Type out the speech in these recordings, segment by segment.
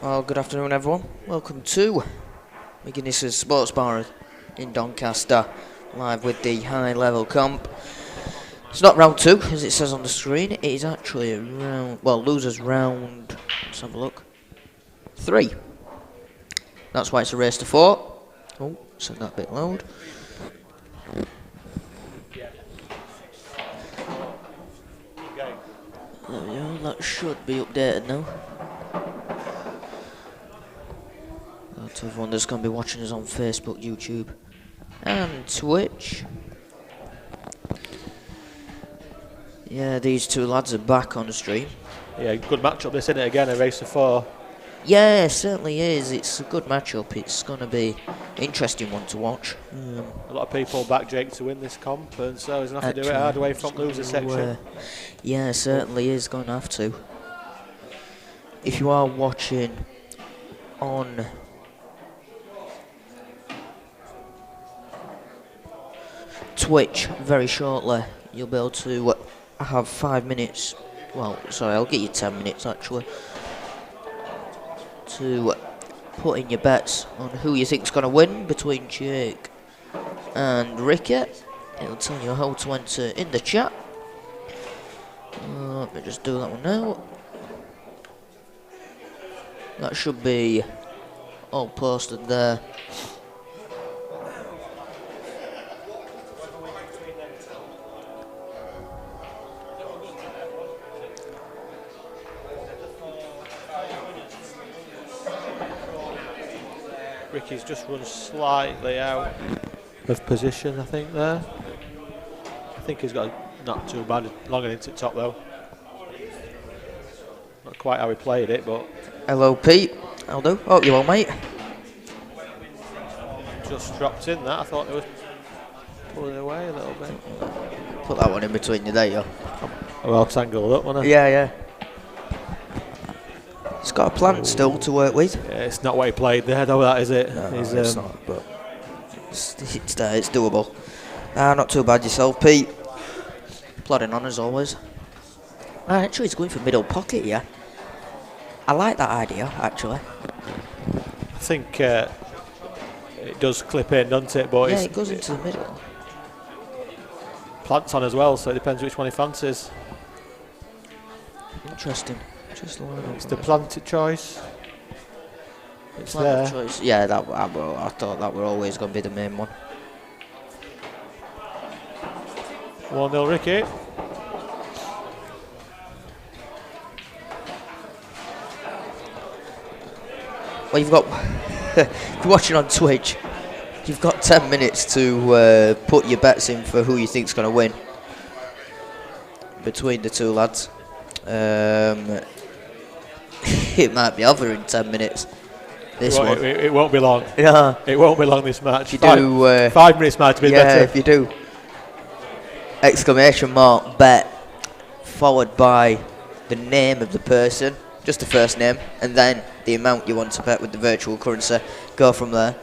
Well, good afternoon, everyone. Welcome to McGuinness's Sports Bar in Doncaster, live with the high-level comp. It's not round 2, as it says on the screen. It is actually losers round. Let's have a look. 3. That's why it's a race to 4. Oh, set that bit loud. There we go. That should be updated now. To everyone that's going to be watching us on Facebook, YouTube and Twitch. Yeah, these two lads are back on the stream. Yeah, good matchup this, isn't it? Again, a race to 4. Yeah, it certainly is. It's a good matchup. It's going to be an interesting one to watch. A lot of people back Jake to win this comp, and so he's going to have to do it hard away from loser section. Yeah, certainly is going to have to. If you are watching on Twitch very shortly, you'll be able to have 5 minutes. Well, sorry, I'll get you 10 minutes actually to put in your bets on who you think's going to win between Jake and Rikki. It'll tell you how to enter in the chat. Let me just do that one now. That should be all posted there. Ricky's just run slightly out of position, I think, there. I think he's got not too bad long and into the top, though. Not quite how he played it, but... Hello, Pete. How do? Oh, you well, mate? Just dropped in that. I thought it was pulling away a little bit. Put that one in between you there, yeah. Well, tangled up, wasn't it? Yeah, yeah. He's got a plan still to work with. Yeah, it's not what he played there, though, that is it? No, it's not, but it's there, it's doable. Not too bad yourself, Pete. Plodding on as always. Actually, he's going for middle pocket, yeah. I like that idea, actually. I think it does clip in, doesn't it? But yeah, it goes into the middle. Plants on as well, so it depends which one he fancies. Interesting. It's the planted choice. It's there. Choice. Yeah, I thought that were always going to be the main one. 1-0 Rikki. Well, you've got, if you're watching on Twitch, you've got 10 minutes to put your bets in for who you think's going to win between the two lads. It might be over in 10 minutes. This one. It won't be long. Yeah. It won't be long, this match. If you do, 5 minutes might be better. Yeah, if you do exclamation mark bet followed by the name of the person, just the first name, and then the amount you want to bet with the virtual currency, go from there.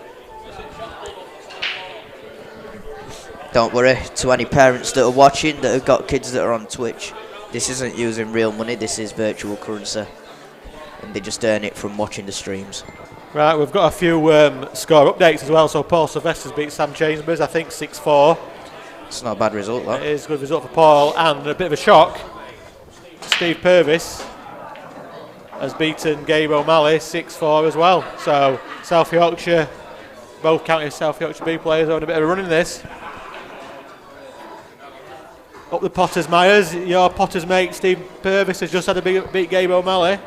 Don't worry, to any parents that are watching that have got kids that are on Twitch, this isn't using real money, this is virtual currency. And they just earn it from watching the streams. Right, we've got a few score updates as well. So Paul Sylvester's beat Sam Chambers, I think 6-4. It's not a bad result, that. It is a good result for Paul, and a bit of a shock. Steve Purvis has beaten Gabe O'Malley 6-4 as well. So South Yorkshire, both county South Yorkshire B players are on a bit of a run in this. Up the Potters Myers, your Potters mate Steve Purvis has just had a beat Gabe O'Malley.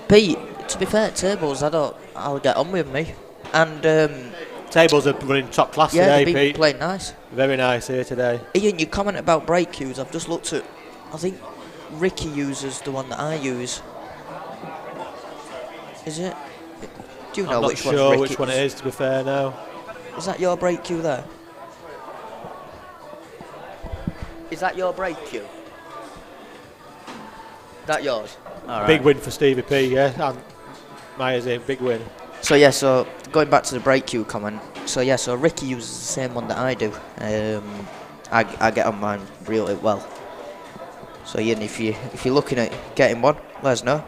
Pete, to be fair, tables, I'll get on with me. And tables are running top class today, Pete. Been playing nice. Very nice here today. Ian, you comment about break cues. I've just looked at, I think Rikki uses the one that I use. Is it? Do you know which one? I'm not sure which one it is, to be fair now. Is that your break cue there? Is that your break cue? That yours? All right. Big win for Stevie P, yeah. And Myers in, big win. So yeah, going back to the break cue comment. So Rikki uses the same one that I do. I get on mine really well. So Ian, if you're looking at getting one, let us know.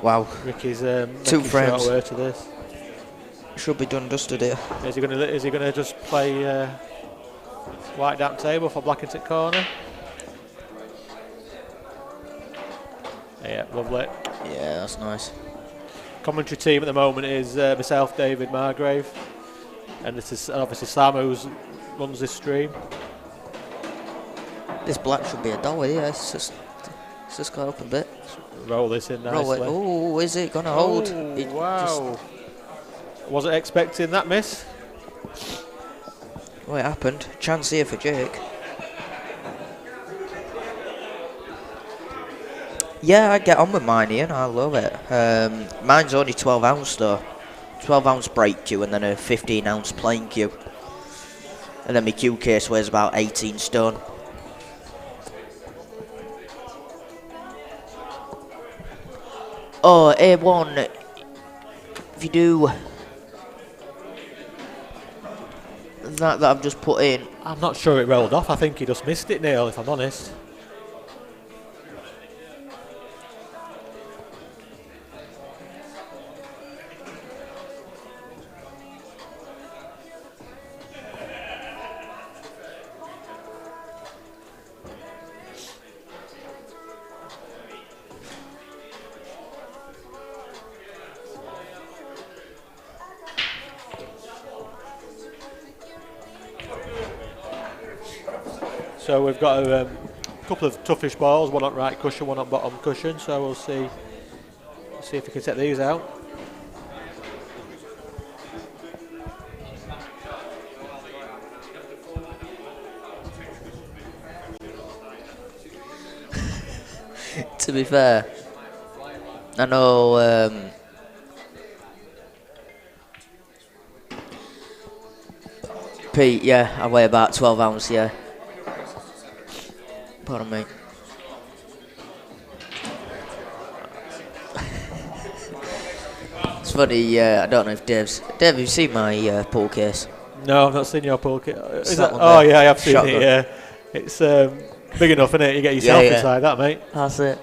Wow. Ricky's 2 frames. Short to this. Should be done dusted here. Is he gonna just play white down table for black into corner? Yeah, lovely. Yeah, that's nice. Commentary team at the moment is myself, David Margrave, and this is obviously Sam who runs this stream. This black should be a dollar, yeah. It's just got up a bit. Roll this in nicely. Roll it. Oh, is it gonna hold? It Wow. Wasn't expecting that miss. Well, it happened. Chance here for Jake. Yeah, I get on with mine, Ian. I love it. Mine's only 12 ounce though. 12 ounce break cue and then a 15 ounce plain cue. And then my cue case weighs about 18 stone. Oh, A1, if you do that I've just put in. I'm not sure it rolled off. I think he just missed it, Neil, if I'm honest. So we've got a couple of toughish balls, one on right cushion, one on bottom cushion. So we'll see if we can set these out. To be fair, I know Pete, yeah, I weigh about 12 ounce, yeah. Pardon me. It's funny, I don't know if Dave, have you seen my pool case? No, I've not seen your pool case. It's Is that that? one Oh there. yeah, I have seen Shotgun. it. Yeah, it's big enough, isn't it? You get yourself Yeah, yeah. inside that, mate. That's it.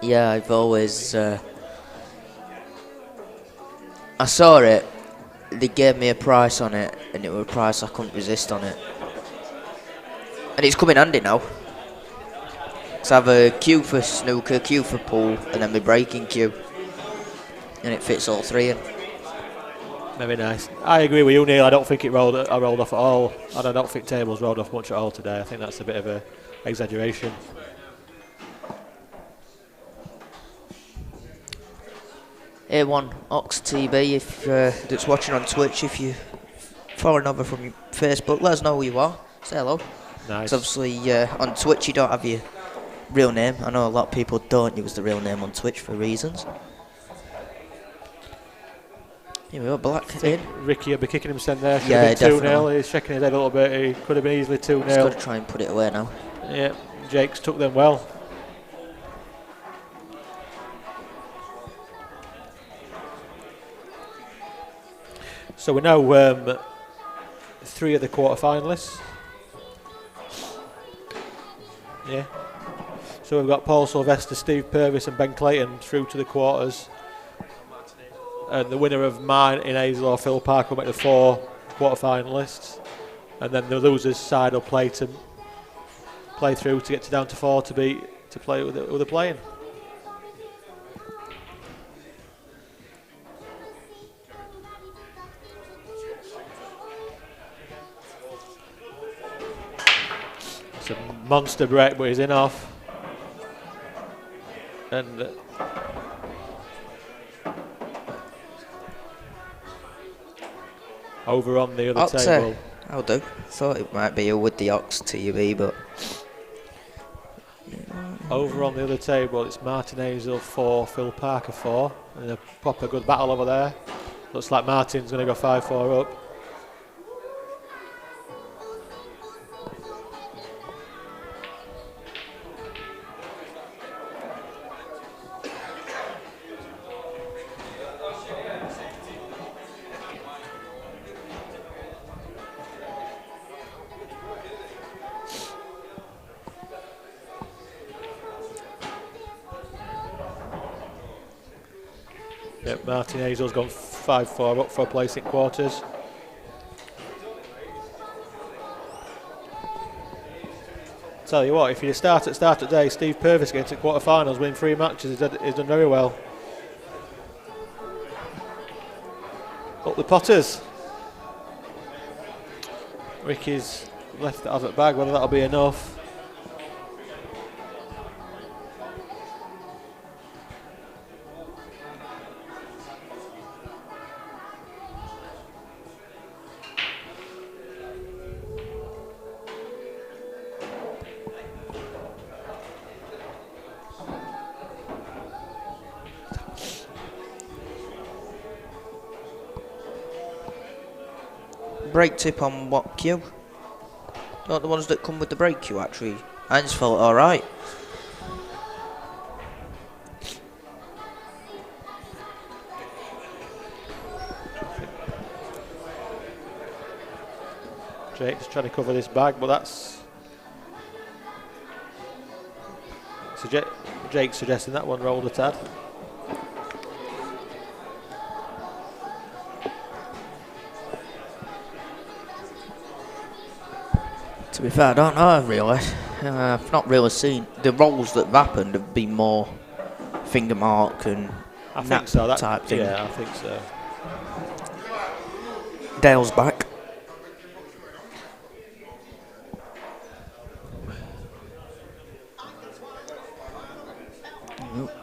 Yeah, I've always. I saw it. They gave me a price on it, and it was a price I couldn't resist on it. And it's coming handy now. So I have a cue for snooker, cue for pool, and then my breaking cue. And it fits all three in. Very nice. I agree with you, Neil. I don't think I rolled off at all. And I don't think tables rolled off much at all today. I think that's a bit of a exaggeration. A1 Ox TB, if that's watching on Twitch, if you foreign over from Facebook, let us know who you are. Say hello. Nice. 'Cause obviously on Twitch you don't have your real name. I know a lot of people don't use the real name on Twitch for reasons. Here we go, black in. Rikki will be kicking himself there. Should Yeah, have been 2-0. definitely. He's shaking his head a little bit. He could have been easily 2-0. Just got to try and put it away now. Yeah, Jake's took them well. So we know 3 of the quarter-finalists. Yeah. So we've got Paul Sylvester, Steve Purvis and Ben Clayton through to the quarters. And the winner of mine in Hazel or Phil Park will make the 4 quarter-finalists. And then the losers side will play through to get to down to 4 to play who they're playing. It's a monster break, but he's in off. And over on the other table. I'll do. Thought it might be a with the Ox TB, but Over on the other table, it's Martin Hazel 4, Phil Parker 4. And a proper good battle over there. Looks like Martin's going to go 5-4 up. Yep, Martin Hazel's gone 5-4 up for a place in quarters. Tell you what, if you start at day, Steve Purvis getting to quarterfinals, winning 3 matches, he's done very well. Up the Potters. Ricky's left it out of the bag, whether that'll be enough. Brake tip on what cue? Not the ones that come with the brake cue, actually. I just felt alright. Jake's trying to cover this bag, but that's... Jake's suggesting that one rolled a tad. To be fair, I don't know really. I've not really seen the rolls that have happened have been more finger mark and I think so, that type thing. Yeah, I think so. Dale's back.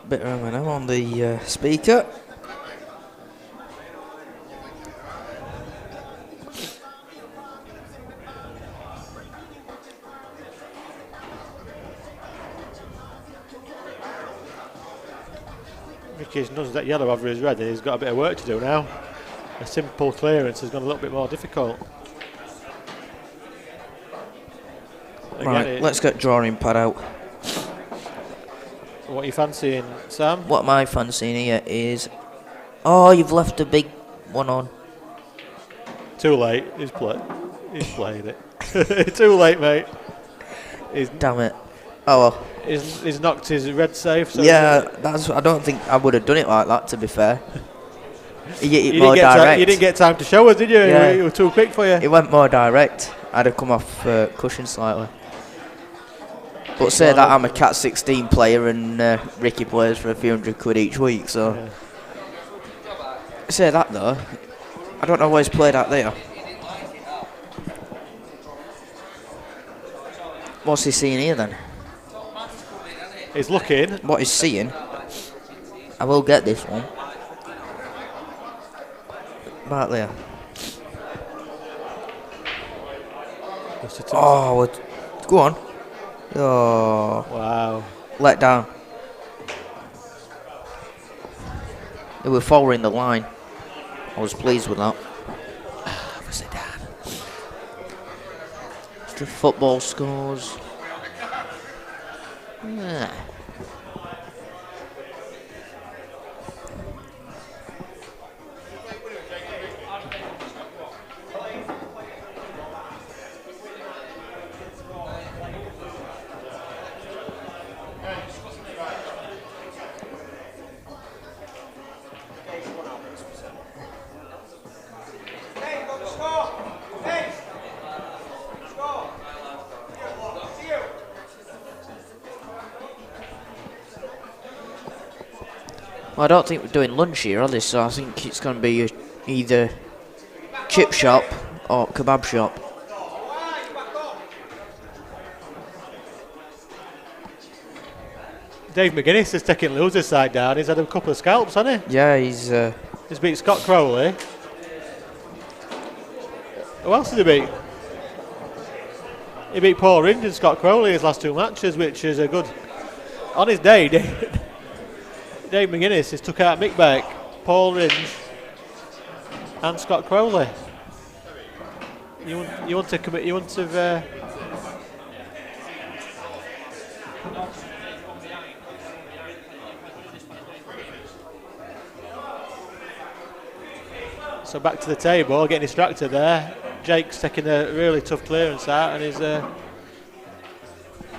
Bit of M&M on the speaker. Ricky's nudged that yellow over his red and he's got a bit of work to do now. A simple clearance has gone a little bit more difficult. Right, let's get drawing pad out. What are you fancying, Sam? What am I fancying here is... Oh, you've left a big one on. Too late, he's played it. Too late, mate. Damn it. Oh well. He's knocked his red safe. So yeah, I don't think I would have done it like that, to be fair. You didn't get time to show us, did you? Yeah. It was too quick for you. It went more direct. I'd have come off cushion slightly. But say that I'm a Cat 16 player and Rikki plays for a few £100 each week, so... Yeah. Say that though, I don't always play that there. What's he seeing here then? He's looking. What he's seeing, I will get this one. Right there. Oh, go on. Oh. Wow. Let down. They were following the line. I was pleased with that. Sit down. Extra football scores. Yeah. Well, I don't think we're doing lunch here, are they? So I think it's going to be either chip shop or kebab shop. Dave McGuinness is taking loser's side down. He's had a couple of scalps, hasn't he? Yeah, he's beat Scott Crowley. Who else did he beat? He beat Paul Rind and Scott Crowley his last 2 matches, which is a good on his day, Dave McGuinness has took out Mick Beck, Paul Rins, and Scott Crowley. You want to commit? You want to? So back to the table, getting distracted there. Jake's taking a really tough clearance out, and he's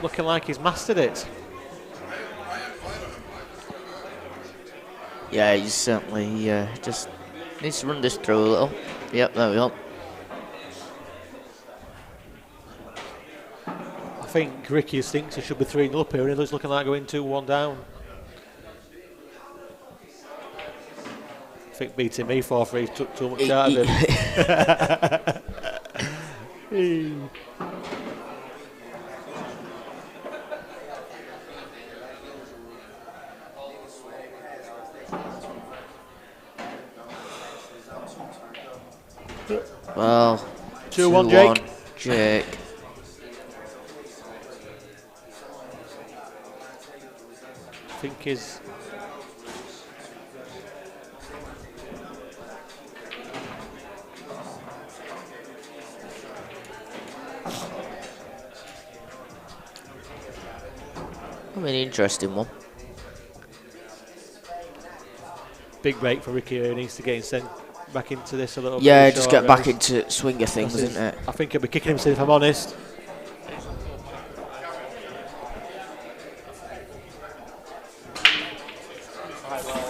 looking like he's mastered it. Yeah, he's certainly just needs to run this through a little. Yep, there we go. I think Rikki thinks he should be 3-0 up here, and he's looking like going 2-1 down. I think beating me 4-3 took too much out of him. Well, 2-1 Jake. Jake. I think he's. I mean, interesting one. Big break for Rikki. He needs to get sent back into this a little bit. Yeah, just get back into swing of things, That's isn't it? I think he'll be kicking himself, if I'm honest.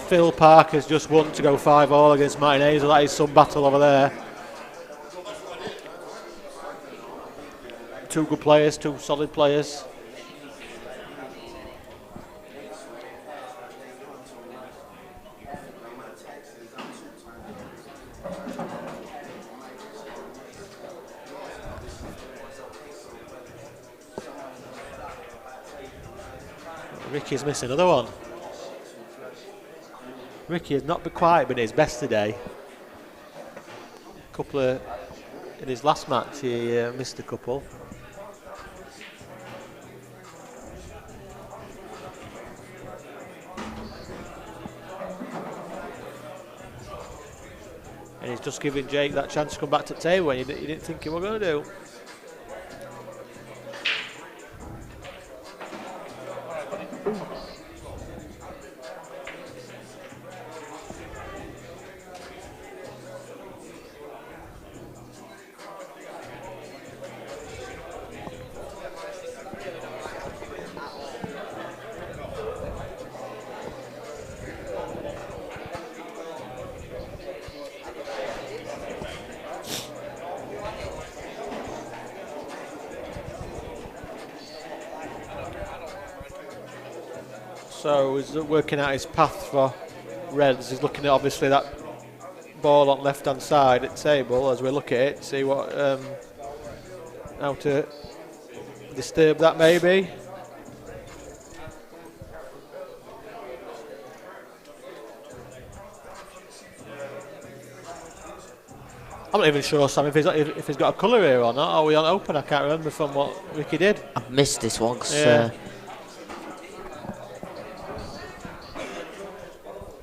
Phil Parker's just won to go 5-all against Martin Hazel. That is some battle over there. Two good players, two solid players. Rikki's missing another one. Rikki has not been quite been his best today. In his last match he missed a couple. And he's just giving Jake that chance to come back to the table when you didn't think he was going to do. So he's working out his path for Reds. He's looking at obviously that ball on left hand side at the table as we look at it, see what how to disturb that maybe. I'm not even sure, Sam, if he's got a colour here or not. Are we on open? I can't remember from what Rikki did. I've missed this one because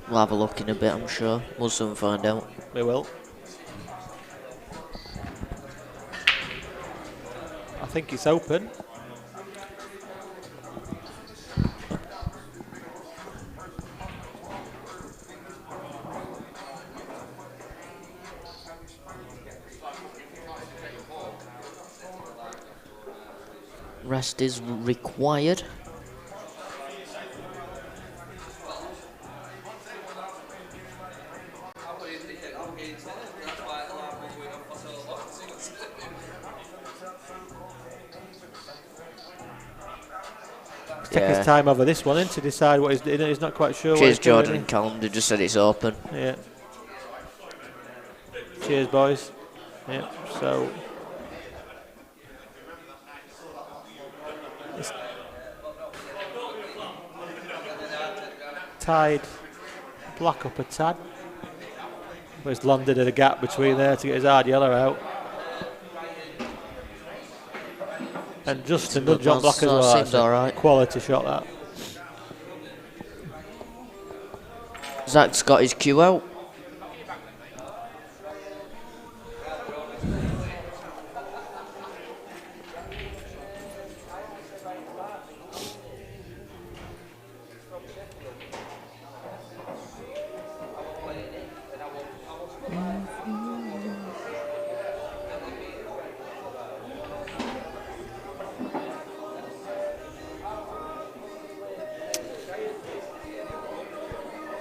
we'll have a look in a bit, I'm sure. We'll soon find out. We will. I think it's open. Rest is required. Take his time over this one to decide what he's doing. He's not quite sure. Cheers, Jordan and Callum. They just said it's open. Yeah. Cheers, boys. Yeah. So it's tied Black up a tad, but he's landed at a gap between there to get his hard yellow out. And just a nudge on Black as well. Seems all right. Quality shot that. Zach's got his cue out.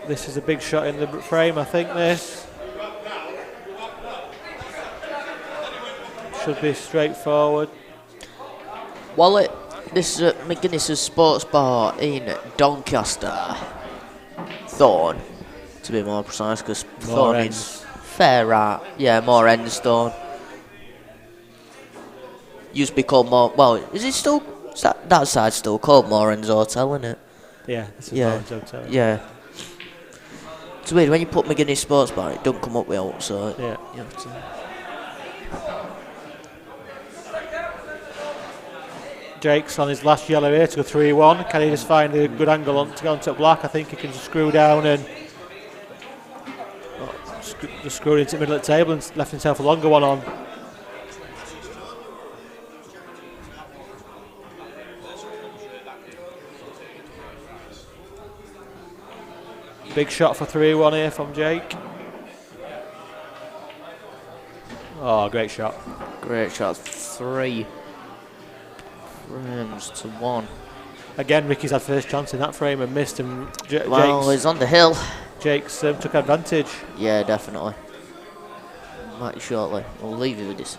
This is a big shot in the frame, I think. This should be straightforward. Wallet, this is at McGuinness's Sports Bar in Doncaster. Thorn, to be more precise, because Thorn is fair art. Yeah, more Endstone. Used to be called more. Well, is it still? Is that side still called Moran's Hotel, isn't it? Yeah, this is Yeah. Moran's Hotel. Yeah. It's weird when you put McGuinness Sports Bar, it don't come up with out, so Yeah. you have to. Jake's on his last yellow here to go 3-1. Can he just find a good angle to go onto black? I think he can just screw down and just screw into the middle of the table and left himself a longer one on. Big shot for 3-1 here from Jake. Oh, great shot. Great shot. 3 frames to 1. Again, Ricky's had first chance in that frame and missed, and Well, he's on the hill. Jake's took advantage. Yeah, definitely. Mighty shortly. We'll leave you with this.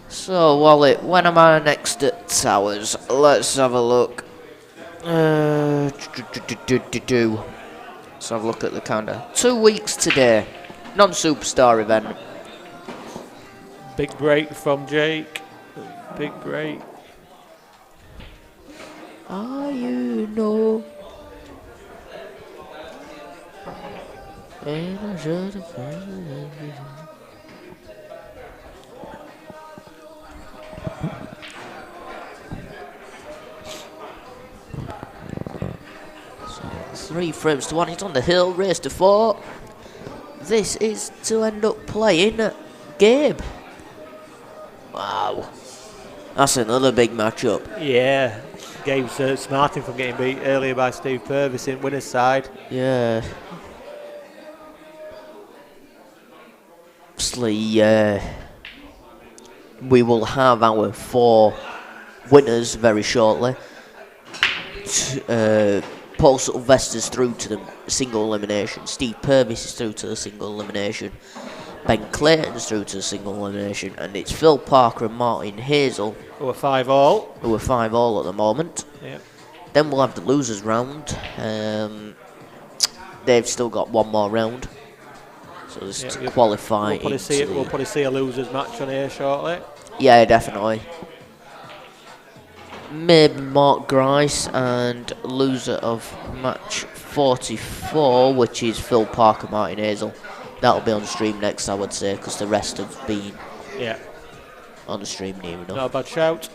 So, Wallet, when am I next at Towers? Let's have a look. Let's have a look at the calendar. 2 weeks today. Non-superstar event. Big break from Jake. Big break. You know. And I should have everything. 3 frames to 1. He's on the hill. Race to 4. This is to end up playing Gabe. Wow. That's another big matchup. Yeah. Gabe's smarting from getting beat earlier by Steve Purvis in winner's side. Yeah. Obviously, we will have our 4 winners very shortly. Paul Sylvester's through to the single elimination. Steve Purvis is through to the single elimination. Ben Clayton's through to the single elimination. And it's Phil Parker and Martin Hazel, Who are 5-all. who are 5-all at the moment. Yep. Then we'll have the losers round. They've still got 1 more round. So there's to qualify. We'll probably see a losers match on here shortly. Yeah, definitely. Maybe Mark Grice, and loser of match 44, which is Phil Parker, Martin Hazel. That'll be on stream next, I would say, because the rest have been on the stream near enough. Not a bad shout.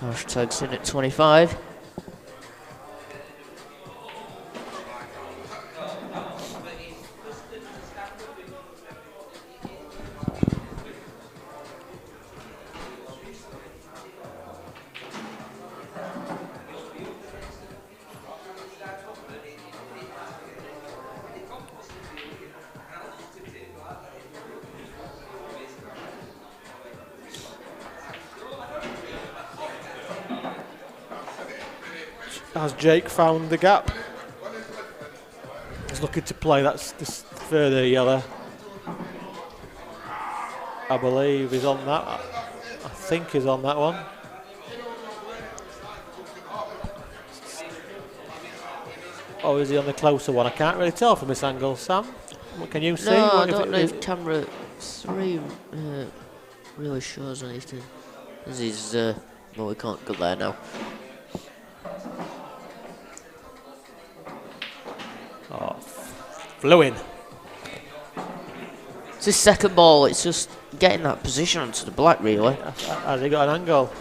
Hashtags in at 25. Has Jake found the gap? He's looking to play. That's this further yellow. I believe he's on that. I think he's on that one. or is he on the closer one? I can't really tell from this angle. Sam, what can you see? No, I What don't know if camera 3 really shows anything. This is, well, we can't go there now. Oh, flew in. It's his second ball, it's just getting that position onto the black, really. Has he got an angle?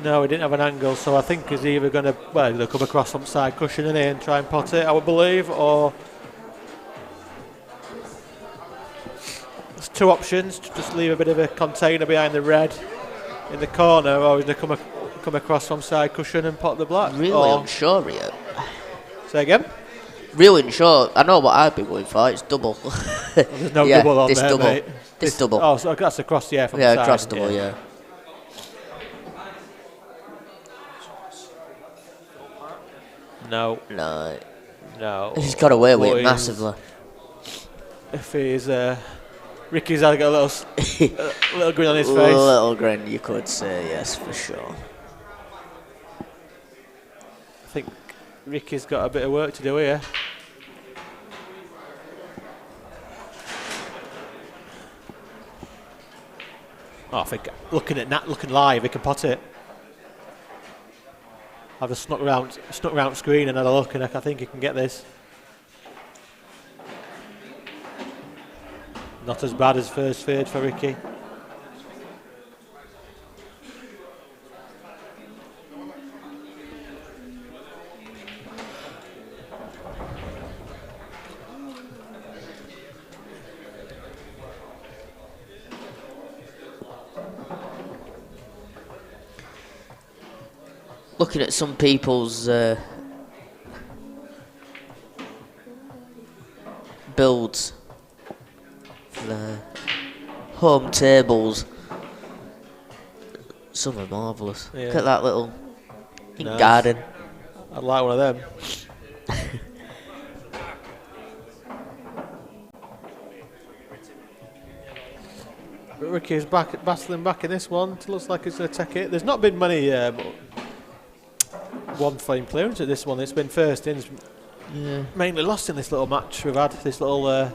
No, he didn't have an angle, so I think he's either going to, well, he'll come across some side cushion in here and try and pot it, I would believe, or there's two options: to just leave a bit of a container behind the red in the corner, or he's going to come across from side cushion and pot the black. Really unsure here. Say again? Really unsure. I know what I'd be going for, it's double. There's no double on this there, double. mate. This double. Oh, so that's across the air from the side. Yeah, across double, yeah. No. No. He's got away with it massively. If he's Rikki's had a little grin on his face. A little grin, you could say, yes, for sure. I think Rikki's got a bit of work to do here. Oh, I think looking live, he can pot it. I've just snuck round screen and had a look, and I think he can get this. Not as bad as first fade for Rikki. Looking at some people's builds for their home tables, some are marvellous. Yeah. Look at that little Nice. garden. I'd like one of them. But Rikki's battling back in this one. It looks like he's going to take it. There's not been many one frame clearance at this one. It's been first ins. Yeah. Mainly lost in this little match we've had, this little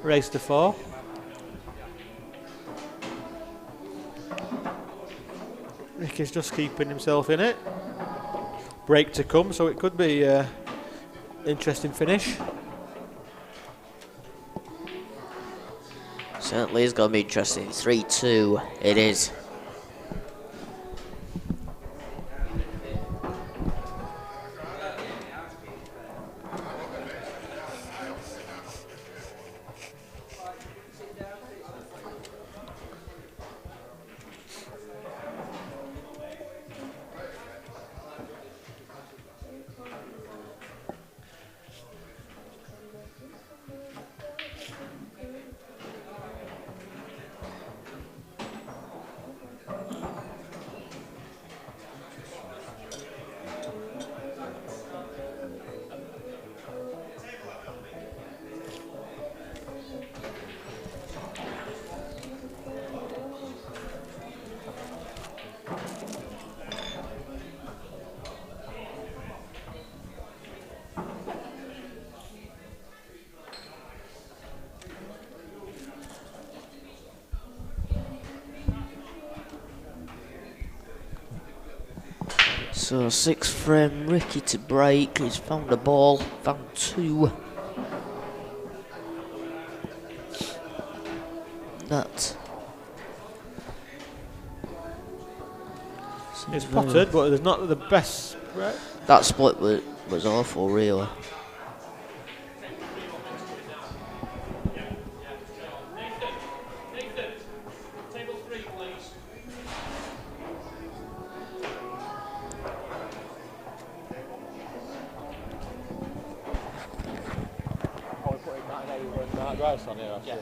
race to 4. Rikki's just keeping himself in it. Break to come, so it could be interesting finish. Certainly is going to be interesting. 3-2 it is. So 6th frame, Rikki to break. He's found a ball, found 2. That. It's potted, but there's not the best. Right? That split was awful, really. On here, yeah.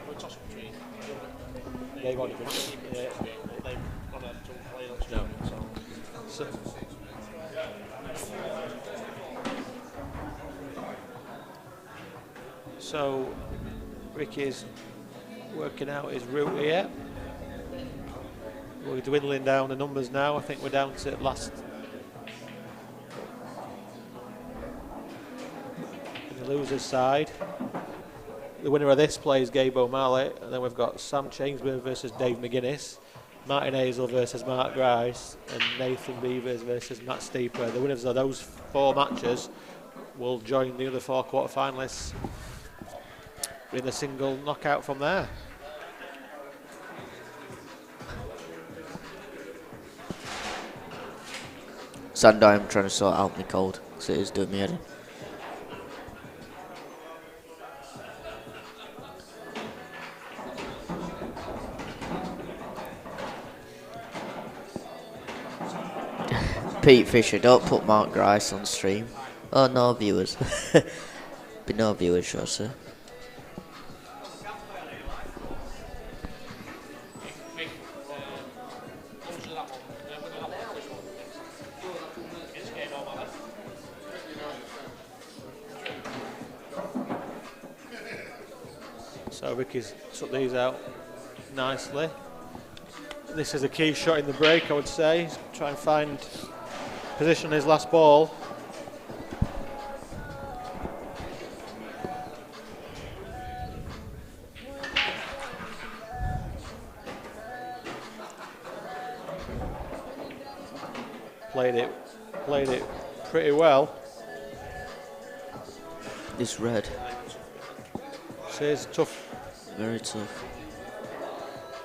We're tossing between. They've already finished. They've gone out to play on so Rikki's working out his route here. We're dwindling down the numbers now. I think we're down to last. In the losers side. The winner of this plays Gabe O'Malley, and then we've got Sam Chainsworth versus Dave McGuinness, Martin Hazel versus Mark Grice, and Nathan Beavers versus Matt Steeper. The winners of those 4 matches will join the other 4 quarter-finalists in a single knockout from there. Sunday, I'm trying to sort out my cold, because it is doing me head in. Pete Fisher, don't put Mark Grice on stream. Oh, no viewers. Be no viewers, shall I say. So Ricky's took these out nicely. This is a key shot in the break, I would say. Try and find position on his last ball. Played it pretty well. This red. So it's tough. Very tough.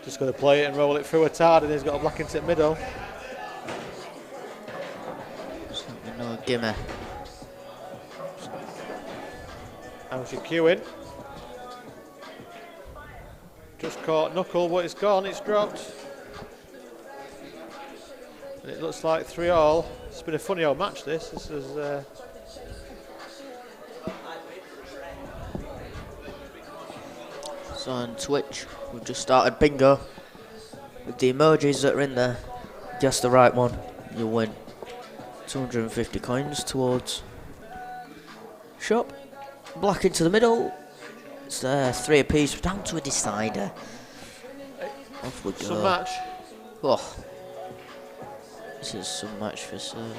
Just going to play it and roll it through a tard, and he's got a black into the middle. No, gimme. How's your cue in? Just caught knuckle, but it's gone, it's dropped. And it looks like 3-all. It's been a funny old match, this. This is. So on Twitch, we've just started bingo with the emojis that are in there. Guess the right one, you'll win 250 coins towards shop. Black into the middle. It's 3 apiece. We're down to a decider. Off we go. Some match. Oh, this is some match for sure.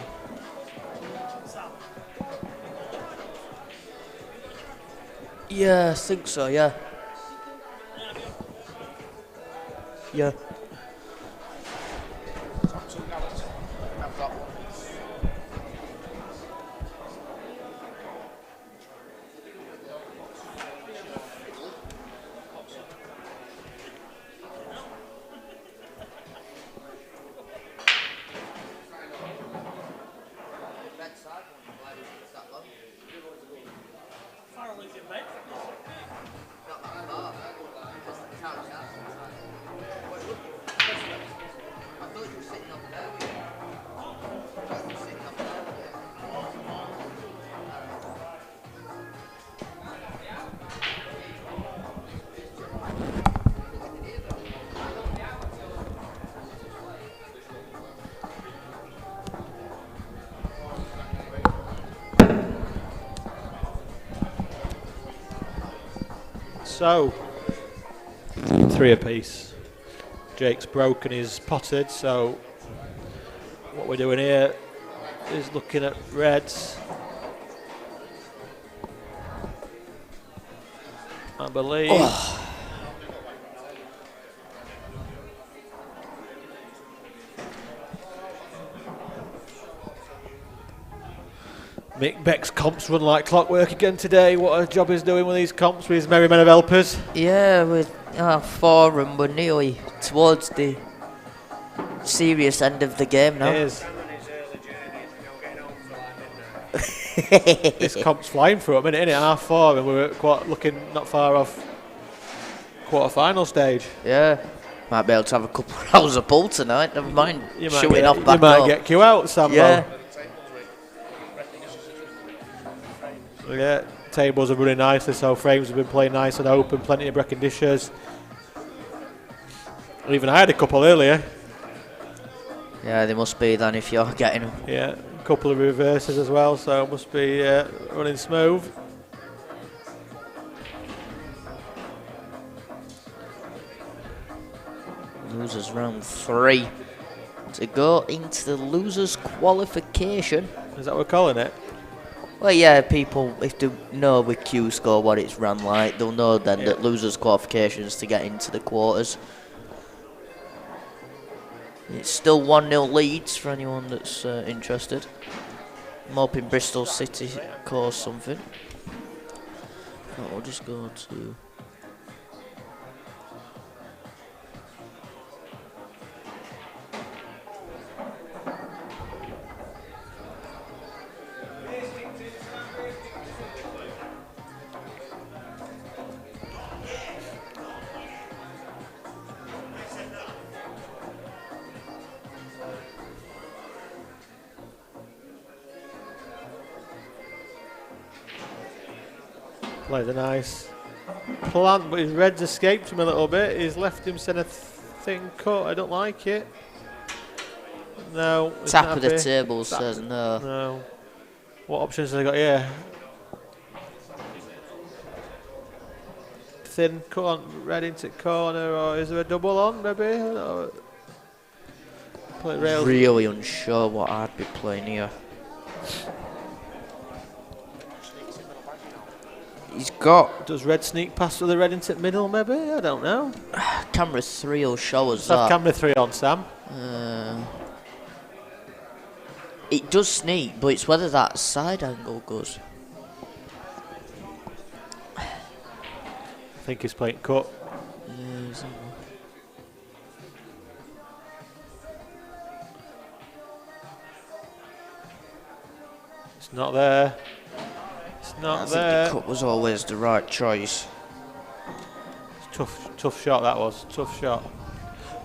Yeah, I think so. Yeah. Yeah. So, 3 apiece. Jake's broken his potted, so what we're doing here is looking at reds. I believe. Oh. Mick Beck's comps run like clockwork again today. What a job he's doing with these comps with his merry men of helpers. Yeah, with our forum, we're nearly towards the serious end of the game now. It is. This comp's flying through a minute, isn't it? 4:30, and we're quite looking not far off quarter-final stage. Yeah, might be able to have a couple of hours of pull tonight. Never mind shooting off back. You might get Q out, Sambo. Yeah. Yeah, tables are running nicely, so frames have been playing nice and open, plenty of breaking dishes. Even I had a couple earlier. Yeah, they must be then if you're getting them. Yeah, a couple of reverses as well, so it must be running smooth. losers round 3 to go into the losers qualification. Is that what we're calling it? Well, yeah, people, if they know with Q score what it's ran like, they'll know then that losers qualifications to get into the quarters. It's still 1-0 leads for anyone that's interested. I'm hoping Bristol City cause something. But we'll just go to... Played a nice plant, but his red's escaped him a little bit. He's left him send a thin cut. I don't like it. No. Tap of the table says no. No. What options have they got here? Thin cut on red into corner, or is there a double on maybe? Or really unsure what I'd be playing here. He's got... Does red sneak past with the red into middle maybe? I don't know. Camera 3 will show us Let's have that. camera 3 on, Sam. It does sneak, but it's whether that side angle goes. I think he's playing cut. It's not there. Not I there. think the cut was always the right choice. Tough shot that was. Tough shot.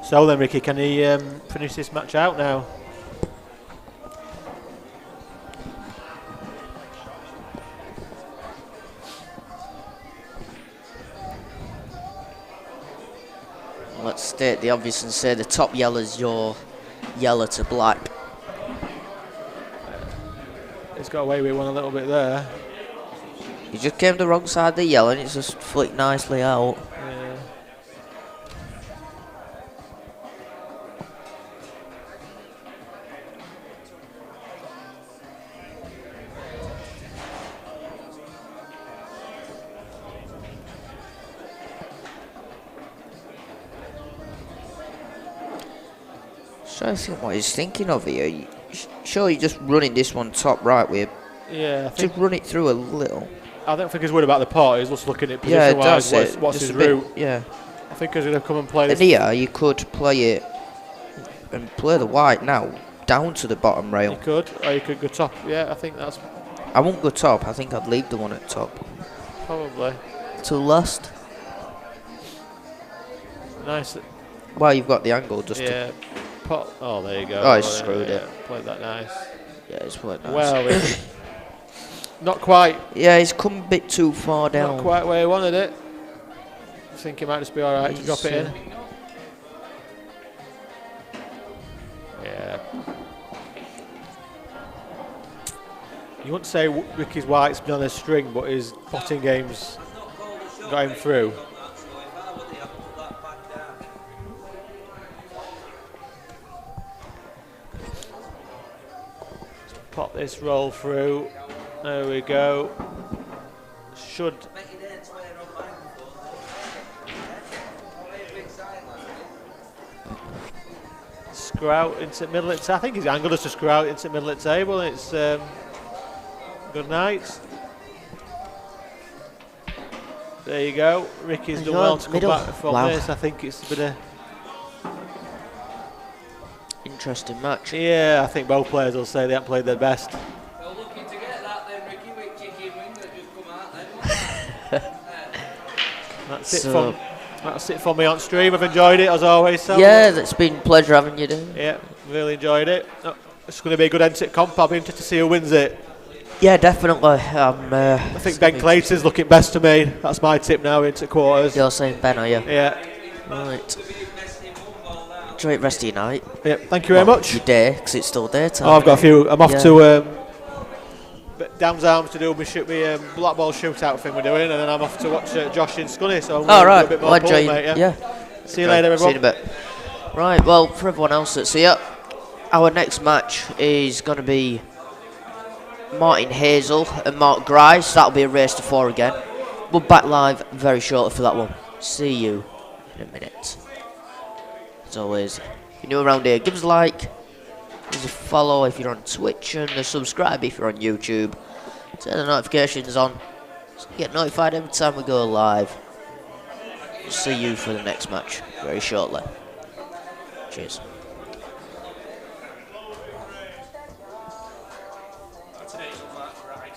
So then, Rikki, can he finish this match out now? Let's state the obvious and say the top yellow's your yellow to black. He's got away with one a little bit there. He just came the wrong side of the yellow and it's just flicked nicely out. Yeah. Trying to think what he's thinking of here. Sure, you're just running this one top right with. Yeah. Just run it through a little. I don't think he's worried about the pot. He's just looking at position-wise. What's his route? Yeah. I think he's going to come and play this. And here you could play it and play the white now down to the bottom rail. You could, or you could go top. Yeah, I think that's. I won't go top. I think I'd leave the one at top. Probably. Till last. Nice. Well, you've got the angle just. Yeah. Pot. Oh, there you go. Oh, he's screwed it. Played that nice. Yeah, it's played nice. Well, not quite. Yeah, he's come a bit too far down. Not quite where he wanted it. I think it might just be all right to drop it in. Yeah. You wouldn't say Rikki's white's been on a string, but his potting game's got him through. Pop this roll through. There we go. Should. Screw out into middle. I think his angle is to screw out into middle of the table. It's good night. There you go. Rikki's done well to come back from this. I think it's a bit of interesting match. Yeah, I think both players will say they haven't played their best. Well, lucky to get that then, Rikki, with chicken wing that just come out then. That's it for me on stream. I've enjoyed it as always. So yeah, it's been a pleasure having you down. Yeah, really enjoyed it. It's going to be a good NTIP comp. I'll be interested to see who wins it. Yeah, definitely. I think Ben Clayton's looking best to me. That's my tip now into quarters. You're saying Ben, are you? Yeah. Right. Enjoy the rest of your night. Yeah, thank you very much. Your day, because it's still daytime. Oh, I've got a few. I'm off to Dams Arms to do my Blackball shootout thing we're doing, and then I'm off to watch Josh in Scunny. So I'm right. a bit more Enjoy, mate, yeah. See you later, everyone. See you in a bit. Right, well, for everyone else that's here, our next match is going to be Martin Hazel and Mark Grice. That'll be a race to 4 again. We'll back live very shortly for that one. See you in a minute. As always, if you're new around here, give us a like, give us a follow if you're on Twitch, and a subscribe if you're on YouTube. Turn the notifications on so you get notified every time we go live. We'll see you for the next match very shortly. Cheers.